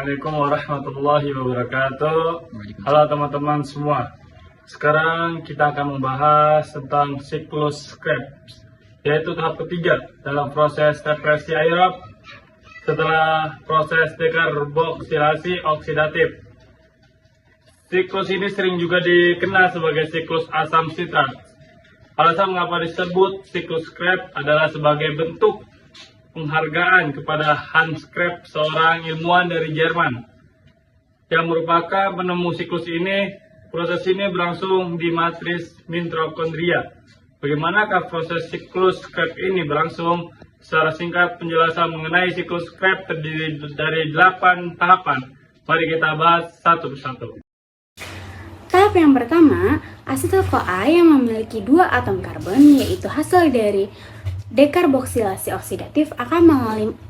Assalamualaikum warahmatullahi wabarakatuh. Halo teman-teman semua. Sekarang kita akan membahas tentang siklus Krebs, yaitu tahap ketiga dalam proses represi aerob setelah proses dekarboksilasi oksidatif. Siklus ini sering juga dikenal sebagai siklus asam sitrat. Alasan mengapa disebut siklus Krebs adalah sebagai bentuk penghargaan kepada Hans Krebs, seorang ilmuwan dari Jerman yang merupakan penemu siklus ini. Proses ini berlangsung di matris mitokondria. Bagaimanakah proses siklus Krebs ini berlangsung? Secara singkat, penjelasan mengenai siklus Krebs terdiri dari 8 tahapan. Mari kita bahas satu persatu. Tahap yang pertama, asetil-CoA yang memiliki 2 atom karbon, yaitu hasil dari dekarboksilasi oksidatif, akan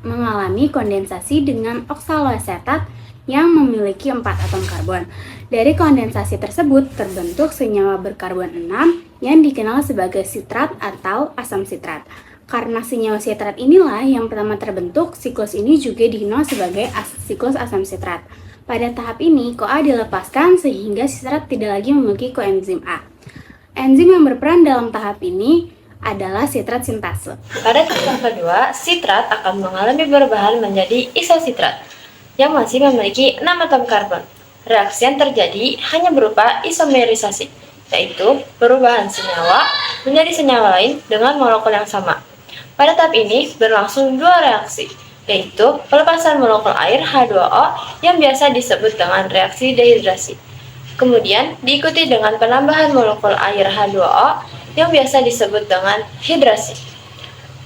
mengalami kondensasi dengan oksaloasetat yang memiliki 4 atom karbon. Dari kondensasi tersebut terbentuk senyawa berkarbon 6 yang dikenal sebagai sitrat atau asam sitrat. Karena senyawa sitrat inilah yang pertama terbentuk, siklus ini juga dikenal sebagai siklus asam sitrat. Pada tahap ini, CoA dilepaskan sehingga sitrat tidak lagi memiliki koenzim A. Enzim yang berperan dalam tahap ini adalah sitrat sintase. Pada tahap kedua, sitrat akan mengalami perubahan menjadi isositrat yang masih memiliki 6 atom karbon. Reaksi yang terjadi hanya berupa isomerisasi, yaitu perubahan senyawa menjadi senyawa lain dengan molekul yang sama. Pada tahap ini berlangsung 2 reaksi, yaitu pelepasan molekul air H2O yang biasa disebut dengan reaksi dehidrasi. Kemudian diikuti dengan penambahan molekul air H2O yang biasa disebut dengan hidrasi.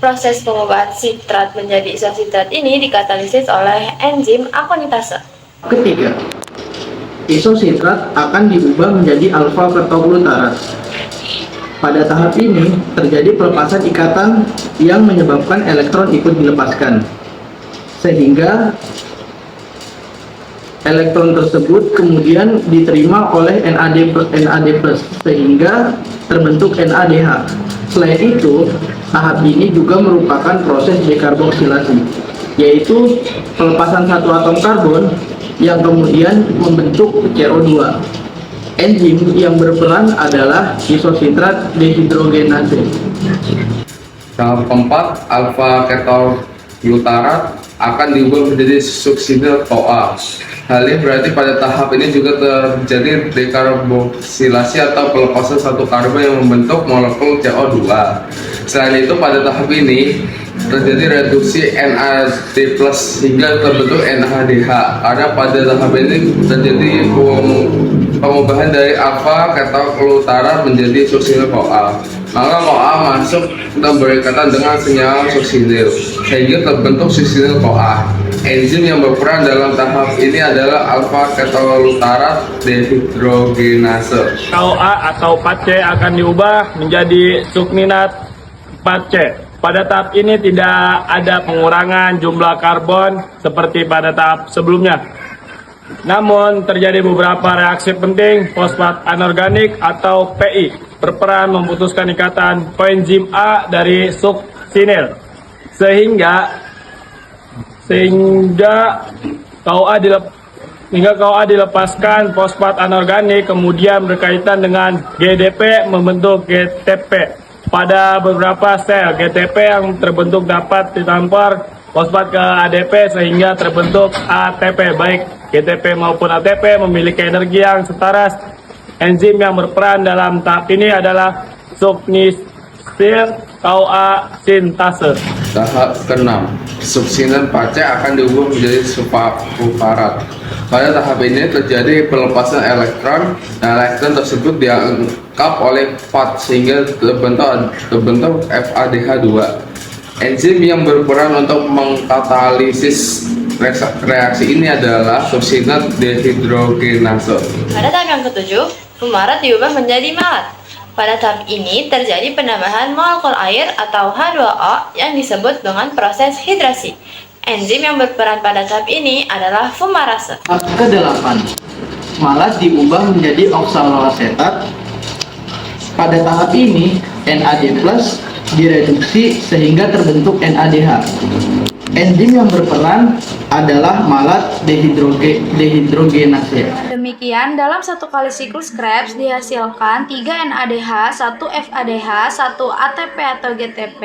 Proses pengubahan sitrat menjadi isositrat ini dikatalisis oleh enzim akonitase. Ketiga, isositrat akan diubah menjadi alfa ketoglutarat. Pada tahap ini terjadi pelepasan ikatan yang menyebabkan elektron ikut dilepaskan, sehingga elektron tersebut kemudian diterima oleh NAD+, sehingga terbentuk NADH. Selain itu, tahap ini juga merupakan proses dekarboksilasi, yaitu pelepasan satu atom karbon yang kemudian membentuk CO2. Enzim yang berperan adalah isositrat dehidrogenase. Tahap keempat, alfa ketoglutarat akan diubah menjadi succinyl CoA. Hal ini berarti pada tahap ini juga terjadi dekarboksilasi atau pelepasan satu karbon yang membentuk molekul CO2. Selain itu, pada tahap ini terjadi reduksi NAD+ hingga terbentuk NADH. Karena pada tahap ini terjadi pengubahan dari alfa ketoglutarat menjadi succinyl CoA. Maka CoA masuk dan berikatan dengan senyawa succinyl sehingga terbentuk succinyl CoA. Enzim yang berperan dalam tahap ini adalah alfa ketoglutarat dehidrogenase. CoA atau 4C akan diubah menjadi sukninat 4C. Pada tahap ini tidak ada pengurangan jumlah karbon seperti pada tahap sebelumnya. Namun terjadi beberapa reaksi penting. Fosfat anorganik atau PI berperan memutuskan ikatan koenzim A dari suksinil sehingga CoA dilepaskan fosfat anorganik, kemudian berkaitan dengan GDP membentuk GTP. Pada beberapa sel, GTP yang terbentuk dapat ditampar fosfat ke ADP sehingga terbentuk ATP. Baik GTP maupun ATP memiliki energi yang setara. Enzim yang berperan dalam tahap ini adalah suknisil CoA sintase. Tahap ke-6, succinyl 4C akan diubah menjadi sulfarat. Pada tahap ini terjadi pelepasan elektron, dan elektron tersebut diangkap oleh FAD sehingga terbentuk FADH2. Enzim yang berperan untuk mengkatalisis reaksi ini adalah succinyl dehidrogenase. Pada tahap yang ketujuh, fumarat diubah menjadi malat. Pada tahap ini terjadi penambahan molekul air atau H2O yang disebut dengan proses hidrasi. Enzim yang berperan pada tahap ini adalah fumarase. Tahap ke-8, malat diubah menjadi oksaloasetat. Pada tahap ini NAD+ direduksi sehingga terbentuk NADH. Enzim yang berperan adalah malat dehidrogenase. Demikian, dalam satu kali siklus Krebs dihasilkan 3 NADH, 1 FADH, 1 ATP atau GTP,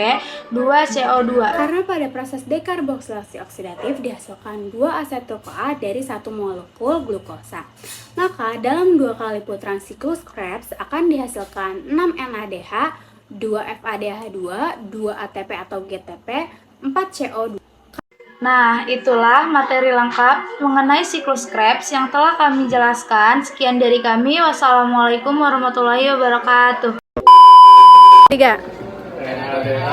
2 CO2. Karena pada proses dekarboksilasi oksidatif dihasilkan 2 asetil-CoA dari satu molekul glukosa. Maka dalam 2 kali putaran siklus Krebs akan dihasilkan 6 NADH, 2 FADH2, 2 ATP atau GTP, 4 CO2. Nah, itulah materi lengkap mengenai siklus Krebs yang telah kami jelaskan. Sekian dari kami. Wassalamualaikum warahmatullahi wabarakatuh. 3. NADH